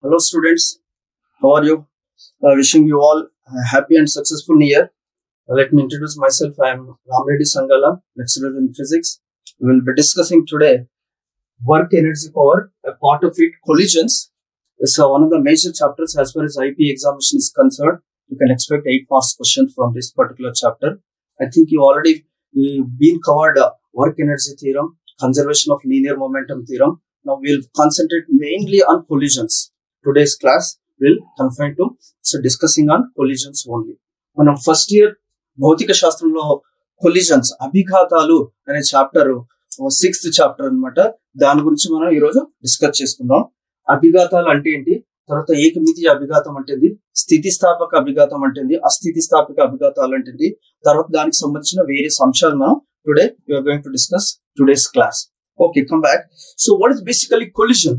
Hello, students. How are you? Wishing you all a happy and successful new year. Let me introduce myself. I am Ramreddy Sangala, lecturer in physics. We will be discussing today work energy power. A part of it, collisions, is one of the major chapters as far as IP examination is concerned. You can expect 8 marks question from this particular chapter. I think you already been covered work energy theorem, conservation of linear momentum theorem. Now we'll concentrate mainly on collisions. Today's class will confine to discussing on collisions only. మనం first year భౌతిక శాస్త్రంలో collisions అభిఘాతాలు అనే chapter 6th chapter అన్నమాట. దాని గురించి మనం ఈ రోజు డిస్కస్ చేసుకుందాం. అభిఘాతాలు అంటే ఏంటి, తర్వాత ఏకమితీయ అభిఘాతం అంటే స్థితిస్థాపక అభిఘాతం అంటే అస్థితిస్థాపక అభిఘాతాలు అంటే తర్వాత దానికి సంబంధించిన వేరియస్ అంశాలు మనం today we are going to discuss today's class. Okay, come back. So what is basically collision?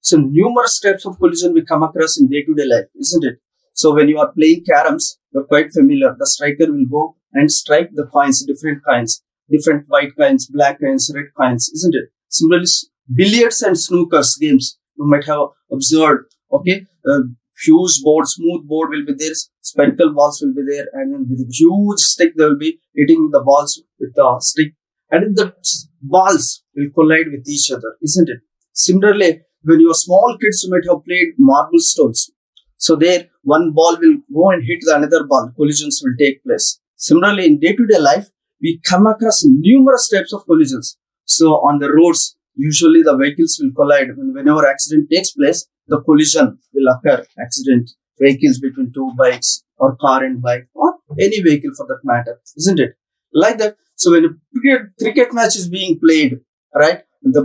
So numerous types of collision we come across in day-to-day life, isn't it? So when you are playing caroms, you're quite familiar. The striker will go and strike the coins, different white coins, black coins, red coins, isn't it? Similarly, billiards and snookers games you might have observed. Okay, huge board, smooth board will be there, spherical balls will be there, and then with a huge stick they will be hitting the balls with the stick, and the balls will collide with each other, isn't it? Similarly, when you are small kids, you might have played marble stones. So there, one ball will go and hit the another ball. Collisions will take place. Similarly, in day-to-day life, we come across numerous types of collisions. So on the roads, usually the vehicles will collide. Whenever accident takes place, the collision will occur. Accident, vehicles between two bikes or car and bike or any vehicle for that matter, isn't it? Like that. So when a cricket match is being played, right, the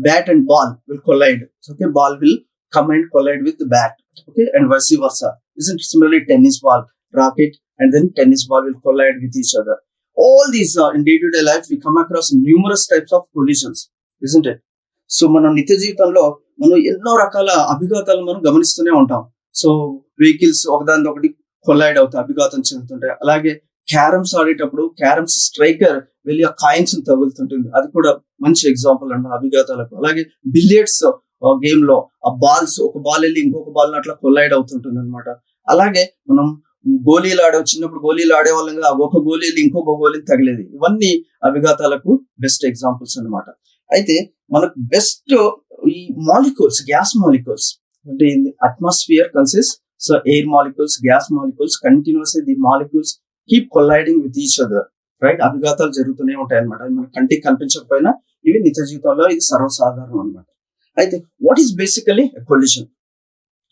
bat and ball will collide. Okay, ball will come and collide with the bat. Okay, and vice versa. Isn't it? Similarly, tennis ball, racket, and then tennis ball will collide with each other. All these in day-to-day life, we come across numerous types of collisions, isn't it? So మన నిత్య జీవితంలో మనం ఎన్నో రకాల అభిఘాతాలు మనం గమనిస్తూనే ఉంటాం. So vehicles ఒకదాని ఒకటి కొలైడ్ అవుతాయి, అభిఘాతం చెందుతుంటాయి. అలాగే క్యారమ్స్ ఆడేటప్పుడు క్యారమ్స్ స్ట్రైకర్ వెళ్ళి ఆ కాయిన్స్ తగులుతుంటుంది. అది కూడా మంచి ఎగ్జాంపుల్ అండి అభిఘాతాలకు. అలాగే బిలియర్డ్స్ గేమ్ లో ఆ బాల్స్, ఒక బాల్ వెళ్ళి ఇంకొక బాల్ అట్లా కొలైడ్ అవుతుంటుంది అనమాట. అలాగే మనం చిన్నప్పుడు గోళీలు ఆడేవాళ్ళం కదా, ఒక గోళీ వెళ్ళి ఇంకొక గోళీ తగిలేది. ఇవన్నీ అభిఘాతాలకు బెస్ట్ ఎగ్జాంపుల్స్ అనమాట. అయితే మనకు బెస్ట్ ఈ మాలిక్యూల్స్, గ్యాస్ మాలిక్యూల్స్ అంటే in the atmosphere consist so air molecules, gas molecules continuously the molecules keep colliding with each other, right? అభిఘాతాలు జరుగుతూనే ఉంటాయి అనమాట. మన కంటికి కనిపించకపోయినా ఇవి నిత్య జీవితంలో ఇది సర్వసాధారణం అనమాట. అయితే what is basically collision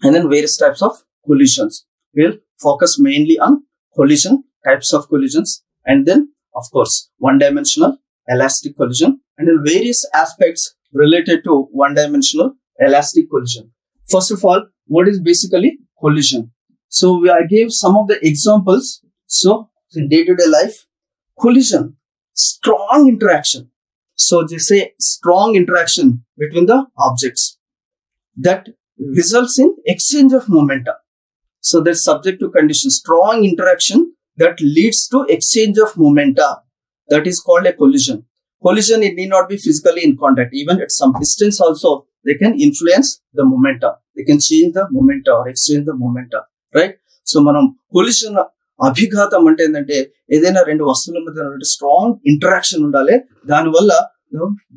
and then various types of collisions. Will focus mainly on collision, types of collisions, and then of course one-dimensional elastic collision, and then various aspects related to one-dimensional elastic collision. First of all, what is basically collision? So I gave some of the examples. So in day-to-day life, collision, strong interaction. So they say strong interaction between the objects that results in exchange of momenta. So that's subject to condition. Strong interaction that leads to exchange of momenta. That is called a collision. Collision, it need not be physically in contact. Even at some distance also, they can influence the momenta. They can change the momenta or exchange the momenta. Right? So, మనం collision అభిఘాతం అంటే ఏంటంటే ఏదైనా రెండు వస్తువుల మధ్య strong interaction ఉండాలి. దానివల్ల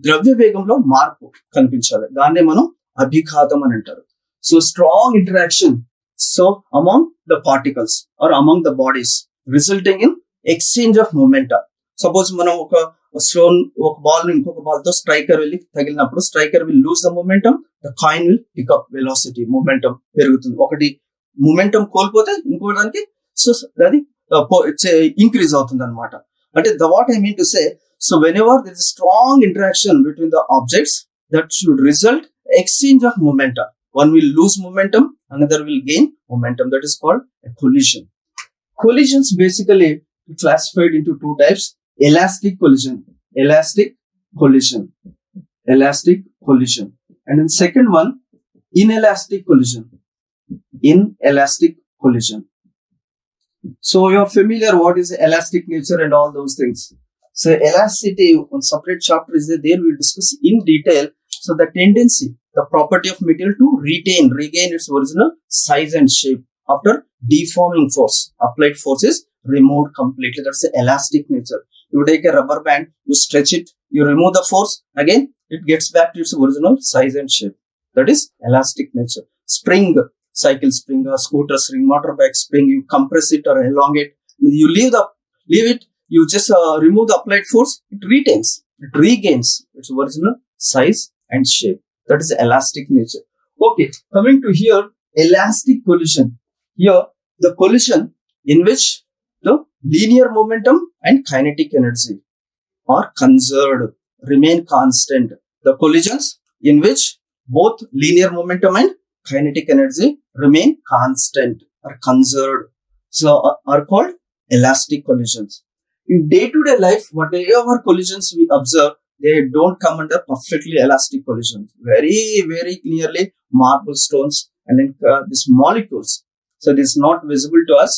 ద్రవ్య వేగంలో మార్పు కనిపించాలి. దాన్నే మనం అభిఘాతం అని అంటారు. So strong interaction so among the particles or among the bodies resulting in exchange of momenta. Suppose మనం ఒక బాల్ ని ఇంకొక బాల్ తో స్ట్రైకర్ వెళ్ళి తగిలినప్పుడు striker will lose the momentum, the coin will pick up velocity, momentum పెరుగుతుంది. ఒకటి momentum కోల్పోతే ఇంకో దానికి సో అది ఇంక్రీజ్ అవుతుంది అనమాట. అంటే what I mean to say, so whenever there is a strong interaction between the objects, that should result exchange of momenta. One will lose momentum, another will gain momentum. That is called a collision. Collisions basically classified into two types: elastic collision, and then second one, inelastic collision. So you're familiar what is elastic nature and all those things. So elasticity, one separate chapter is there. We'll discuss in detail. So the tendency, the property of material to regain its original size and shape after deforming force. Applied force is removed completely. That's the elastic nature. You take a rubber band, you stretch it, you remove the force, again it gets back to its original size and shape. That is elastic nature. Spring, cycle spring, a scooter spring, motorbike spring, you compress it or elongate, you leave it, you just remove the applied force, it regains its original size and shape. That is elastic nature. Okay, coming to here, elastic collision. Here, the collision in which the linear momentum and kinetic energy are conserved, remain constant. The collisions in which both linear momentum and kinetic energy remain constant or conserved, so are called elastic collisions. In day-to-day life, whatever collisions we observe, they don't come under perfectly elastic collisions. Very, very clearly, marble stones and then these molecules. So it is not visible to us.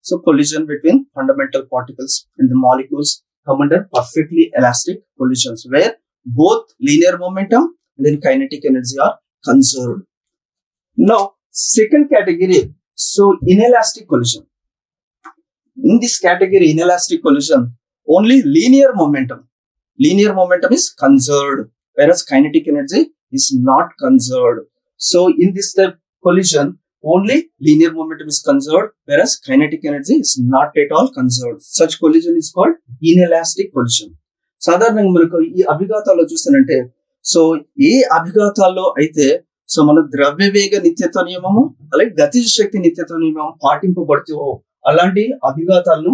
So collision between fundamental particles and the molecules come under perfectly elastic collisions, where both linear momentum and then kinetic energy are conserved. Now, second category, so inelastic collision. In this category, inelastic collision, only linear momentum is conserved, whereas kinetic energy is not conserved. So in this type collision, only linear momentum is conserved, whereas kinetic energy is not at all conserved. Such collision is called inelastic collision. సాధారణంగా మనకు ఈ అభిఘాతాల్లో చూస్తానంటే, so ఏ అభిఘాతాల్లో అయితే so మన ద్రవ్యవేగ నిత్యత్వ నియమము అలాగే గతిజ శక్తి నిత్యత్వ నియమం పాటింపబడుతూ అలాంటి అభిఘాతాలను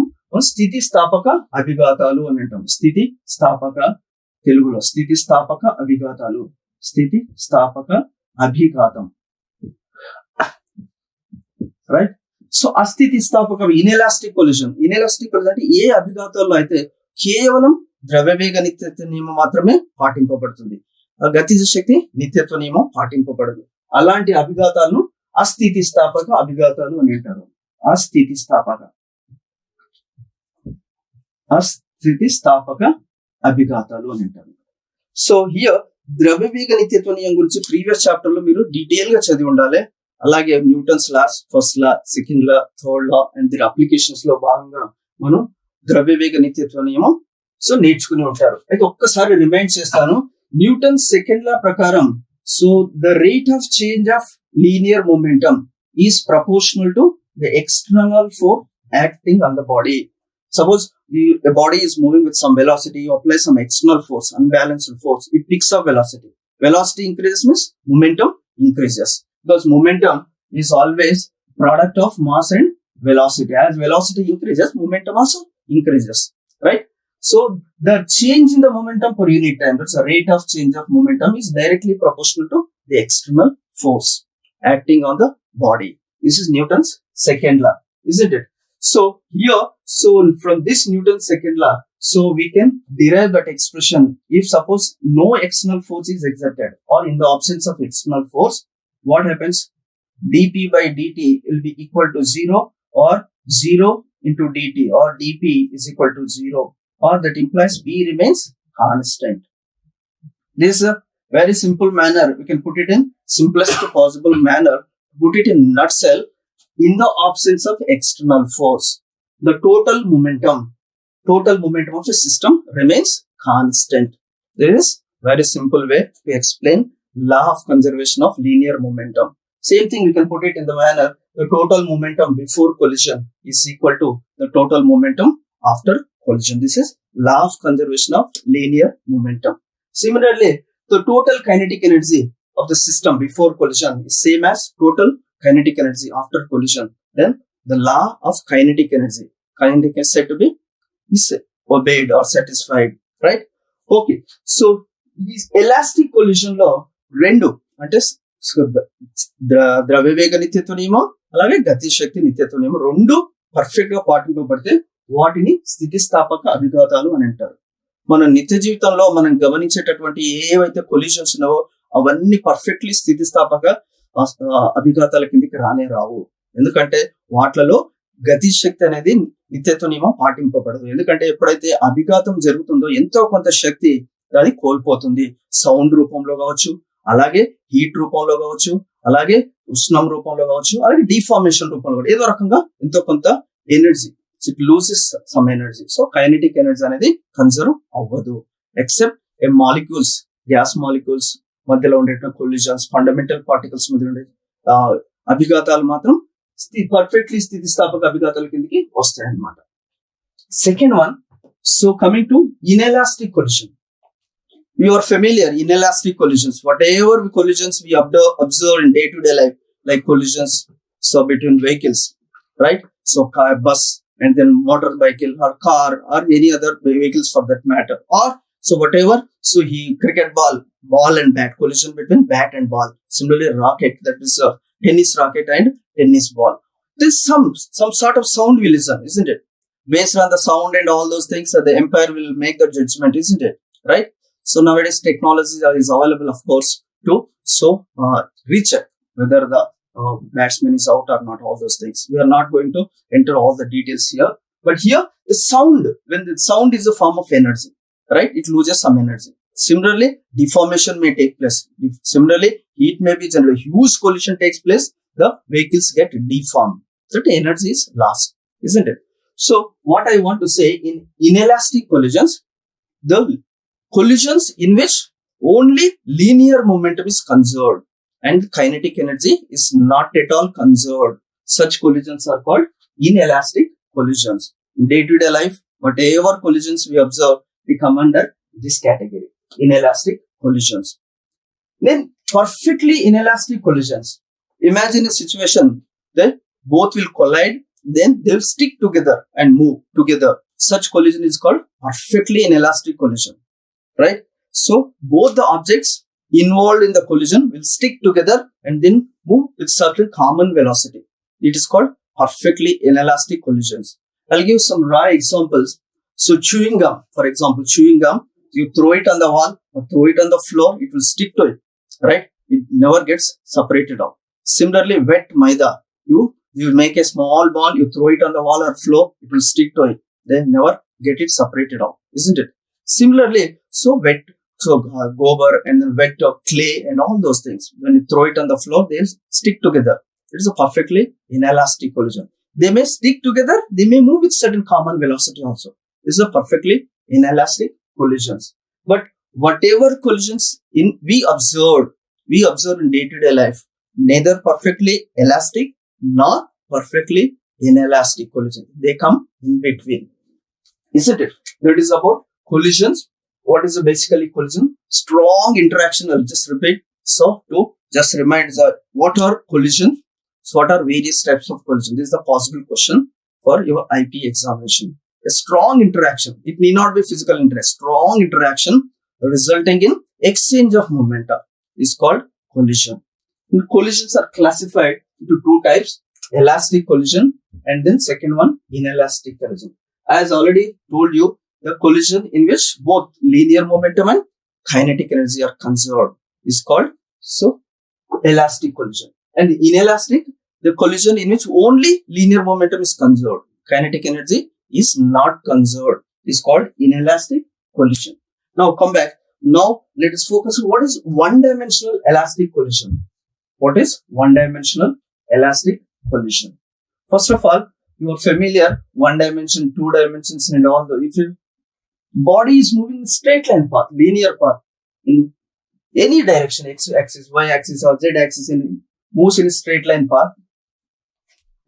స్థితిస్థాపక అభిఘాతాలు అని అంటాం. స్థితిస్థాపక, తెలుగులో స్థితిస్థాపక అభిఘాతాలు, స్థితిస్థాపక అభిఘాతం, రైట్. సో అస్థితిస్థాపక ఇనెలాస్టిక్ కొలిజన్ అంటే ఏ అభిఘాతాల్లో అయితే కేవలం ద్రవ్యవేగ నిత్యత్వ నియమం మాత్రమే పాటింపబడుతుంది, గతిజ శక్తి నిత్యత్వ నియమం పాటింపబడదు. అలాంటి అభిఘాతాలను అస్థితిస్థాపక అభిఘాతాలు అని అంటారు. అస్థితిస్థాపక అభిఘాతాలు అని అంటారు. సో హియర్ ద్రవ్యవేగ నిత్యత్వ నియమం గురించి ప్రీవియస్ చాప్టర్ లో మీరు డీటెయిల్ గా చదివి ఉండాలి. అలాగే Newton's laws, first law, second law, third law and దీని అప్లికేషన్స్ లో భాగంగా మనం ద్రవ్యవేగ నిత్యత్వ నియమం సో నేర్చుకుని ఉంటారు. అయితే ఒక్కసారి రిమైండ్ చేస్తాను. న్యూటన్ సెకండ్ లా ప్రకారం, so the rate of change of linear momentum is proportional to the external force acting on the body. Suppose the body is moving with some velocity, you apply some external force, unbalanced force, it picks up velocity. Velocity increases means momentum increases, because momentum is always product of mass and velocity. As velocity increases, momentum also increases, right? So the change in the momentum per unit time, that's the rate of change of momentum, is directly proportional to the external force acting on the body. This is Newton's second law, isn't it? So here, so from this Newton's second law, so we can derive that expression. If suppose no external force is exerted, or in the absence of external force, what happens? dp by dt will be equal to 0, or 0 into dt, or dp is equal to 0, or that implies b remains constant. This is a very simple manner. We can put it in simplest possible manner. Put it in nutshell. In the absence of external force, the total momentum of a system remains constant. There is very simple way to explain law of conservation of linear momentum. Same thing, we can put it in the manner, the total momentum before collision is equal to the total momentum after collision. This is law of conservation of linear momentum. Similarly, the total kinetic energy of the system before collision is same as total kinetic energy after collision. Then the law of kinetic energy is said to be is obeyed or satisfied, right? Okay, so this elastic collision law rendu ante ద్రవ్యవేగ నిత్యత్వ నియమం అలాగే గతి శక్తి నిత్యత్వ నియమం రెండు perfect గా పాటింపబడితే వాటిని స్థితిస్థాపక అభిఘాతాలు అని అంటారు. మన నిత్య జీవితంలో మనం గమనించేటటువంటి ఏవైతే కొలిషన్స్ ఉన్నావో అవన్నీ పర్ఫెక్ట్లీ స్థితిస్థాపక అభిఘాతాల కిందికి రానే రావు. ఎందుకంటే వాటిలో గతి శక్తి అనేది నిత్యత్వ నియమం పాటింపబడదు. ఎందుకంటే ఎప్పుడైతే అభిఘాతం జరుగుతుందో ఎంతో కొంత శక్తి అది కోల్పోతుంది. సౌండ్ రూపంలో కావచ్చు, అలాగే హీట్ రూపంలో కావచ్చు, అలాగే ఉష్ణం రూపంలో కావచ్చు, అలాగే డిఫార్మేషన్ రూపంలో కూడా ఏదో రకంగా ఎంతో కొంత energy it loses some energy. So kinetic energy అనేది కన్సర్వ్ అవ్వదు ఎక్సెప్ట్ ఏ మాలిక్యూల్స్, గ్యాస్ మాలిక్యూల్స్ మధ్యలో ఉండేటువంటి కొలిజన్స్, ఫండమెంటల్ పార్టికల్స్ మధ్య ఉండే అభిఘాతాలు మాత్రం పర్ఫెక్ట్లీ స్థితిస్థాపక అభిఘాతాల కిందకి వస్తాయి అన్నమాట. Second one, so coming to inelastic collision. You are familiar inelastic collisions. Whatever collisions we observe in day-to-day life, like collisions so between vehicles, right? So car, bus, and then motorcycle or car or any other vehicles for that matter. Or so whatever. So cricket ball and bat, collision between bat and ball. Similarly, rocket, that is a tennis racket and tennis ball. There's some sort of sound we listen, isn't it? Based on the sound and all those things, the umpire will make the judgment, isn't it? Right? So nowadays technology is available, of course, to recheck whether the batsman is out or not, all those things. We are not going to enter all the details here. But here, the sound, when the sound is a form of energy, right? It loses some energy. Similarly, deformation may take place. Similarly, heat may be generated. Huge collision takes place. The vehicles get deformed. That energy is lost, isn't it? So what I want to say, in inelastic collisions, the collisions in which only linear momentum is conserved and kinetic energy is not at all conserved, such collisions are called inelastic collisions. In day-to-day life, whatever collisions we observe, we come under this category, inelastic collisions. Then perfectly inelastic collisions. Imagine a situation that both will collide, then they will stick together and move together. Such collision is called perfectly inelastic collision. Right? So both the objects involved in the collision will stick together and then move with certain common velocity. It is called perfectly inelastic collisions. I'll give some raw examples. So chewing gum, for example, chewing gum, you throw it on the wall or throw it on the floor, it will stick to it. Right? It never gets separated out. Similarly, wet maida, you make a small ball, you throw it on the wall or floor, it will stick to it. They never get it separated out, isn't it? Similarly, gobar and then wet clay and all those things, when you throw it on the floor, they'll stick together. It is a perfectly inelastic collision. They may stick together, they may move with certain common velocity also. This is a perfectly inelastic collisions. But whatever collisions we observe in day-to-day life, neither perfectly elastic nor perfectly inelastic collision. They come in between, isn't it? That is about collisions. What is basically collision? Strong interaction. I'll just repeat. So to just remind what are collisions? So what are various types of collision? This is the possible question for your IP examination. A strong interaction. It need not be physical interaction. Strong interaction resulting in exchange of momentum is called collision. And collisions are classified into two types: elastic collision and then second one, inelastic collision. As already told you, the collision in which both linear momentum and kinetic energy are conserved is called elastic collision. And inelastic, the collision in which only linear momentum is conserved, kinetic energy is not conserved, is called inelastic collision. Now come back. Now let us focus on what is one-dimensional elastic collision. What is one-dimensional elastic collision? First of all, you are familiar, one dimension, two dimensions and all the, if your body is moving in straight line path, linear path, in any direction, x axis, y axis or z axis, moves in a straight line path.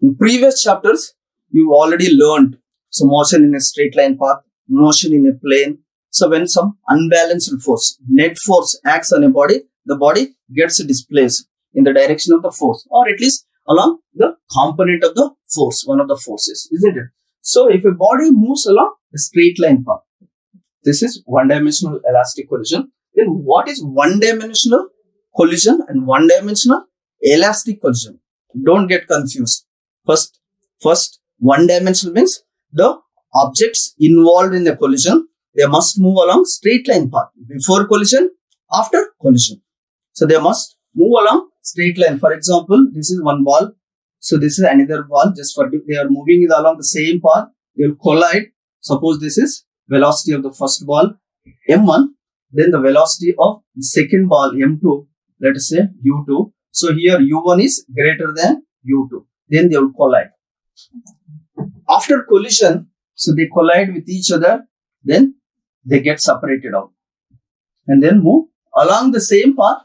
In previous chapters, you already learned so motion in a straight line path, motion in a plane. So when some unbalanced force, net force acts on a body, the body gets displaced in the direction of the force, or at least along the component of the force, one of the forces, isn't it? So if a body moves along a straight line path, this is one-dimensional elastic collision. Then what is one-dimensional collision and one-dimensional elastic collision? Don't get confused. First, one-dimensional means the objects involved in the collision, they must move along straight line path before collision, after collision. So they must move along straight line. For example, this is one ball. So this is another ball. Just for they are moving along the same path, they will collide. Suppose this is velocity of the first ball m1, then the velocity of the second ball m2, let us say U2. So here U1 is greater than U2. Then they will collide. After collision, so they collide with each other, then they get separated out and then move along the same path,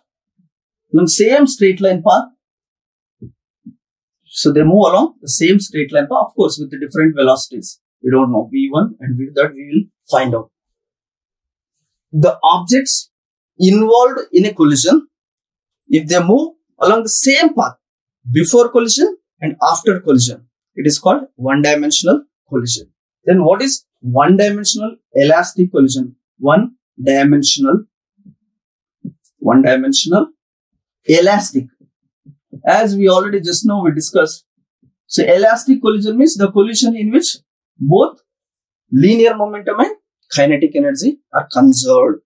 along same straight line path. So they move along the same straight line path, of course, with the different velocities. We don't know V1 and with that we will find out. The objects involved in a collision, if they move along the same path before collision and after collision, it is called one-dimensional collision. Then what is one-dimensional elastic collision? One-dimensional elastic. As we already just now we discussed. So elastic collision means the collision in which both linear momentum and kinetic energy are conserved.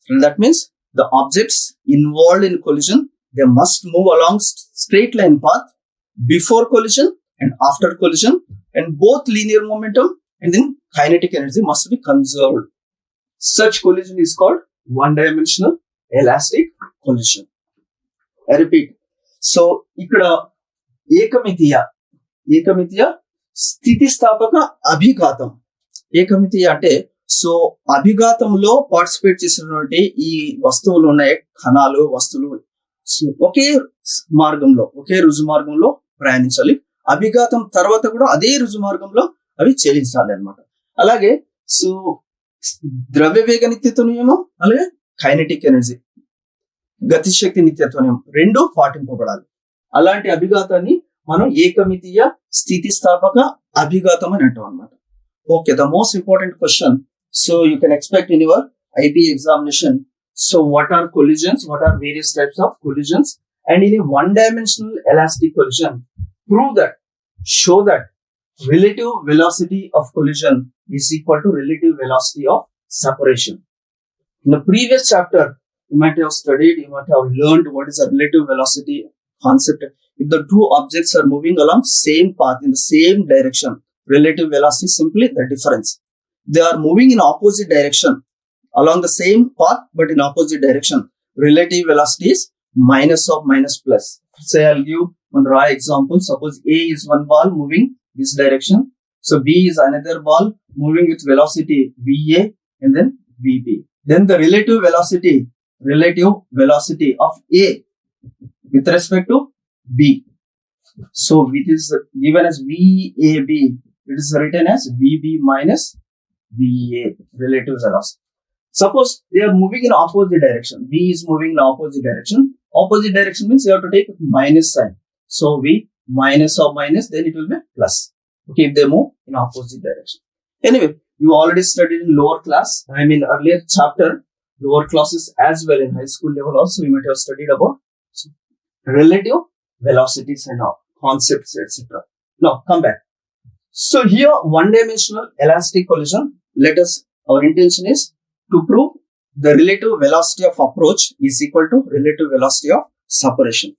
And that means the objects involved in collision, they must move along straight line path before collision and after collision, and both linear momentum and then kinetic energy must be conserved. Such collision is called one-dimensional elastic collision. I repeat. So, ikkada ఏకమితీయ స్థితిస్థాపక అభిఘాతం. ఏకమితీయ అంటే so అభిఘాతంలో participate చేసినటువంటి ఈ వస్తువులు ఉన్నాయి, కణాలు, వస్తువులు ఒకే మార్గంలో, ఒకే రుజు మార్గంలో ప్రయాణించాలి. అభిఘాతం తర్వాత కూడా అదే రుజు మార్గంలో అవి చెలించాలి అన్నమాట. అలాగే సో ద్రవ్య వేగ నిత్యత్వ నియమం, అలాగే కైనెటిక్ ఎనర్జీ, గతిశక్తి నిత్యత్వ నియమం రెండు పాటింపబడాలి. అలాంటి అభిఘాతాన్ని మనం ఏకమితీయ స్థితిస్థాపక అభిఘాతం అని అంటాం అన్నమాట. Okay, the most important question. So you can expect in your IB examination. So what are collisions? What are various types of collisions? And in a one-dimensional elastic collision, show that relative velocity of collision is equal to relative velocity of separation. In the previous chapter, you might have studied, you might have learned what is a relative velocity concept. If the two objects are moving along same path in the same direction, relative velocity is simply the difference. They are moving in opposite direction along the same path but in opposite direction. Relative velocity is minus of minus plus. Say I'll give one raw example. Suppose A is one ball moving this direction. So B is another ball moving with velocity VA and then VB. Then the relative velocity of A with respect to B. So it is given as VAB. It is written as VB minus VA, relative velocity. Suppose they are moving in opposite direction. B is moving in opposite direction. Opposite direction means you have to take minus sign. So V minus or minus, then it will be plus. Okay, if they move in opposite direction. Anyway, you already studied in lower class. I mean earlier chapter, lower classes as well in high school level also. You might have studied about relative velocities and all concepts, etc. Now come back. So here one-dimensional elastic collision. Our intention is to prove the relative velocity of approach is equal to relative velocity of separation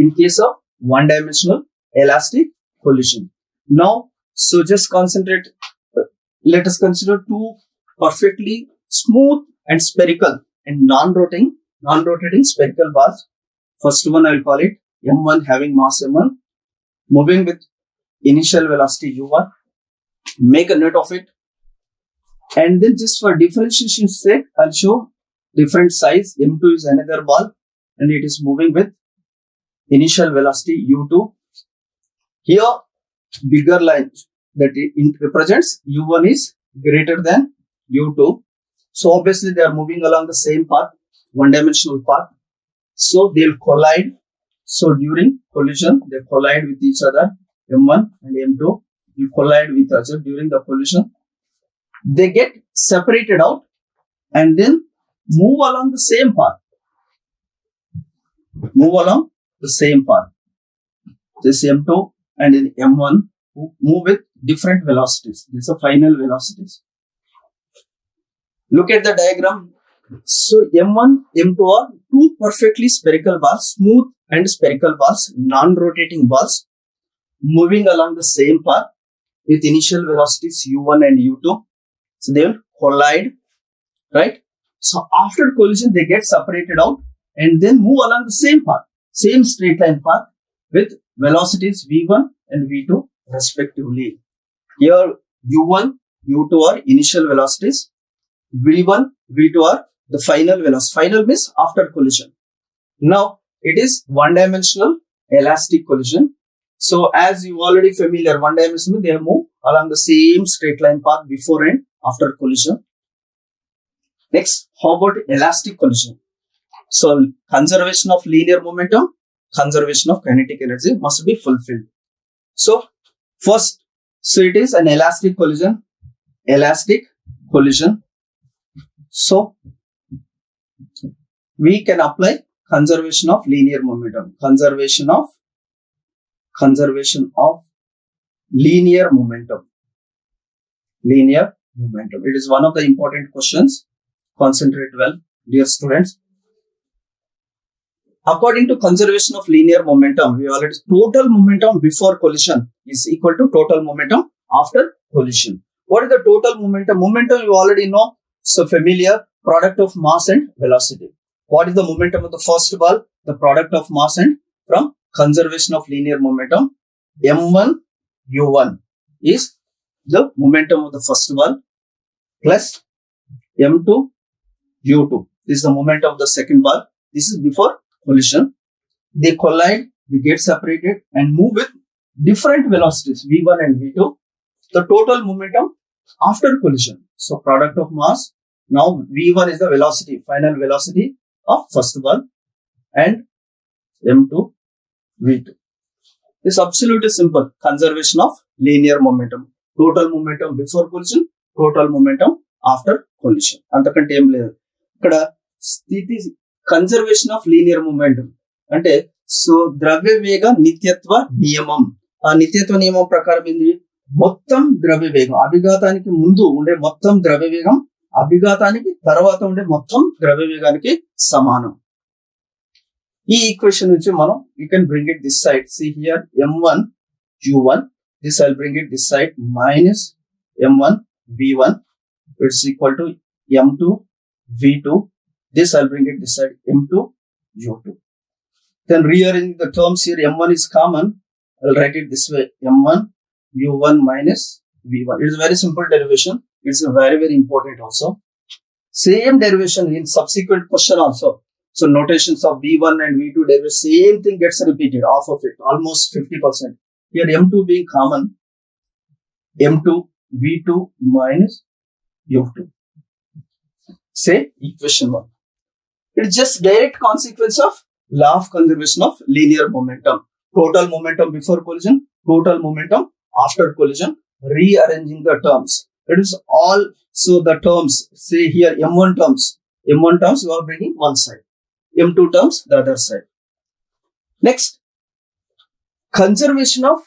in case of one-dimensional elastic collision. Now, so just concentrate. Let us consider two perfectly smooth and spherical and non-rotating spherical balls. First one I will call it M1 having mass M1 moving with initial velocity U1. Make a note of it. And then just for differentiation's sake, I'll show different size. M2 is another ball and it is moving with initial velocity U2. Here, bigger line that it represents U1 is greater than U2. So obviously they are moving along the same path, one-dimensional path. So they'll collide. So during collision, they collide with each other. M1 and M2 will collide with each other during the collision. They get separated out and then move along the same path. This M2 and then M1 move with different velocities. These are final velocities. Look at the diagram. So M1, M2 are two perfectly spherical balls, smooth and spherical balls, non-rotating balls, moving along the same path with initial velocities U1 and U2. So they will collide, right? So after collision, they get separated out and then move along the same path, same straight line path with velocities v1 and v2 respectively. Here u1, u2 are initial velocities, v1, v2 are the final velocity. Final means after collision. Now it is one-dimensional elastic collision. So as you already familiar, one-dimensional, they move along the same straight line path before and after collision. Next, how about elastic collision? So conservation of linear momentum, conservation of kinetic energy must be fulfilled. So first, so it is an elastic collision. Elastic collision. So we can apply conservation of linear momentum. Conservation of linear momentum. Linear momentum. It is one of the important questions. Concentrate well, dear students. According to conservation of linear momentum, we already total momentum before collision is equal to total momentum after collision. What is the total momentum? Momentum you already know. So familiar, product of mass and velocity. What is the momentum of the first ball? The product of mass and from conservation of linear momentum, m1 u1 is the momentum of the first ball plus m2 u2. This is the momentum of the second ball. This is before collision. They collide, they get separated and move with different velocities v1 and v2. The total momentum after collision. So product of mass. Now v1 is the velocity, final velocity of first ball, and m2 v2. This is absolutely simple. Conservation of linear momentum. Total momentum before collision, total momentum after collision. అంతకంటే ఏం లేదు. ఇక్కడ స్థితి conservation of linear momentum అంటే so ద్రవ్య వేగ నిత్యత్వ నియమం. ఆ నిత్యత్వ నియమం ప్రకారం ఏంది? మొత్తం ద్రవ్య వేగం అభిఘాతానికి ముందు ఉండే మొత్తం ద్రవ్య వేగం అభిఘాతానికి తర్వాత ఉండే మొత్తం ద్రవ్య వేగానికి సమానం. ఈ ఈక్వేషన్ నుంచి మనం you can bring it this side. See here m1 u1, this I'll bring it this side, minus m1 v1, it's equal to m2 v2. This I'll bring it this side, m2 u2. Then rearranging the terms here, m1 is common, I'll write it this way, m1 u1 minus v1. It is a very simple derivation. It's very, very important also. Same derivation in subsequent question also. So notations of v1 and v2 derivation, same thing gets repeated, half of it, almost 50%. Here m2 being common, m2 v2 minus u2. Say equation 1. It is just direct consequence of law of conservation of linear momentum. Total momentum before collision, total momentum after collision, rearranging the terms. It is all, so the terms, say here m1 terms you are bringing one side, m2 terms the other side. Next, conservation of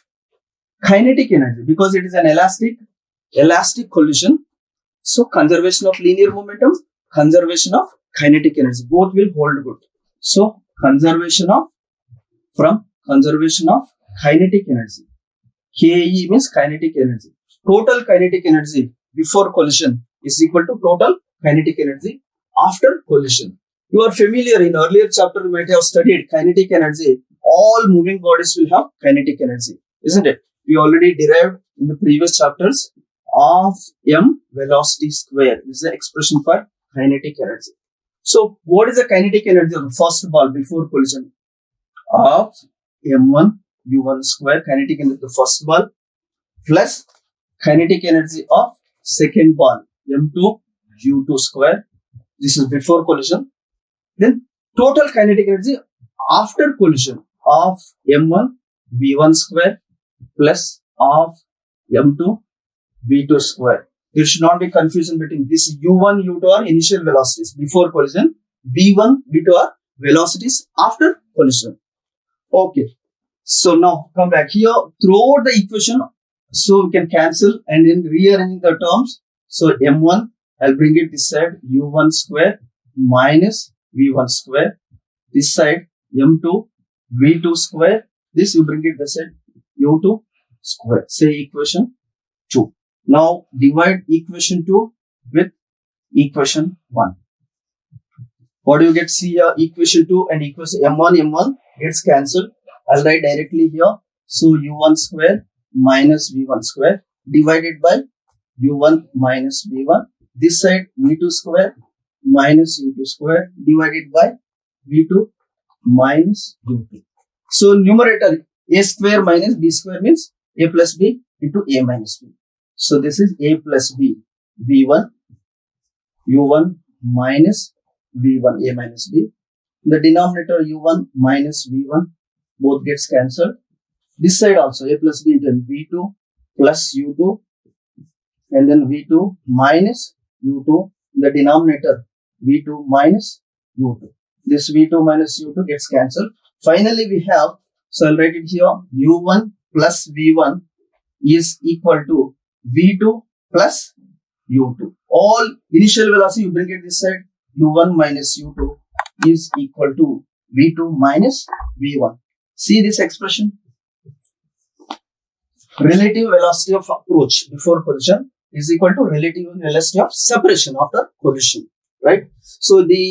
kinetic energy, because it is an elastic collision. So conservation of linear momentum, conservation of kinetic energy, both will hold good. So conservation of kinetic energy. Ke means kinetic energy. Total kinetic energy before collision is equal to total kinetic energy after collision. You are familiar, in earlier chapter you might have studied kinetic energy. All moving bodies will have kinetic energy, isn't it? We already derived in the previous chapters of m velocity square. This is the expression for kinetic energy. So what is the kinetic energy of the first ball before collision? Of m1 u1 square, kinetic energy of the first ball, plus kinetic energy of second ball, m2 u2 square. This is before collision. Then total kinetic energy after collision of m1 v1 square plus of m2 v2 square. There should not be confusion between this. u1 u2 are initial velocities before collision, v1 v2 are velocities after collision. Okay, so now come back here throughout the equation, so we can cancel and then rearranging the terms. So m1 I'll bring it this side, u1 square minus v1 square, this side m2 v2 square, this you bring it this side, u2 square. Say equation 2. Now divide equation 2 with equation 1. What do you get? See here, equation 2 and equation m1 gets cancelled. I'll write directly here. So u1 square minus v1 square divided by u1 minus v1. This side v2 square minus u2 square divided by v2 minus u2. So numerator a square minus b square means a plus b into a minus b. So this is a plus b, v1, u1 minus v1, a minus b. The denominator u1 minus v1 both gets cancelled. This side also a plus b into v2 plus u2 and then v2 minus u2. The denominator v2 minus u2. This v2 minus u2 gets cancelled. Finally we have, so I'll write it here, u1 plus v1 is equal to v2 plus u2. All initial velocity you bring it this side, u1 minus u2 is equal to v2 minus v1. See this expression? Relative velocity of approach before collision is equal to relative velocity of separation after collision, right? So the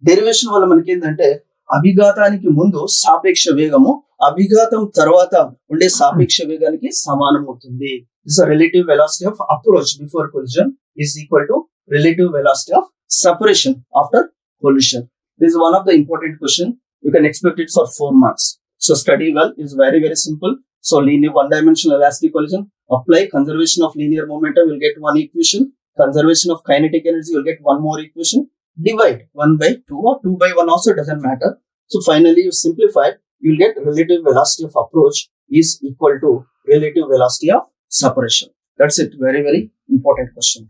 derivation వల్ల మనకి ఏంటంటే అభిఘాతానికి ముందు సాపేక్ష వేగము అభిఘాతం తర్వాత ఉండే సాపేక్ష వేగానికి సమానం అవుతుంది. This is relative velocity of approach before collision is equal to relative velocity of separation after collision. This is one of the important question. You can expect it for 4 marks. So study well. It's very, very simple. So linear one-dimensional elastic collision. Apply conservation of linear momentum. You'll get one equation. Conservation of kinetic energy. You'll get one more equation. Divide 1 by 2 or 2 by 1 also doesn't matter. So finally you simplify. You'll get relative velocity of approach is equal to relative velocity of separation. That's it. Very, very important question.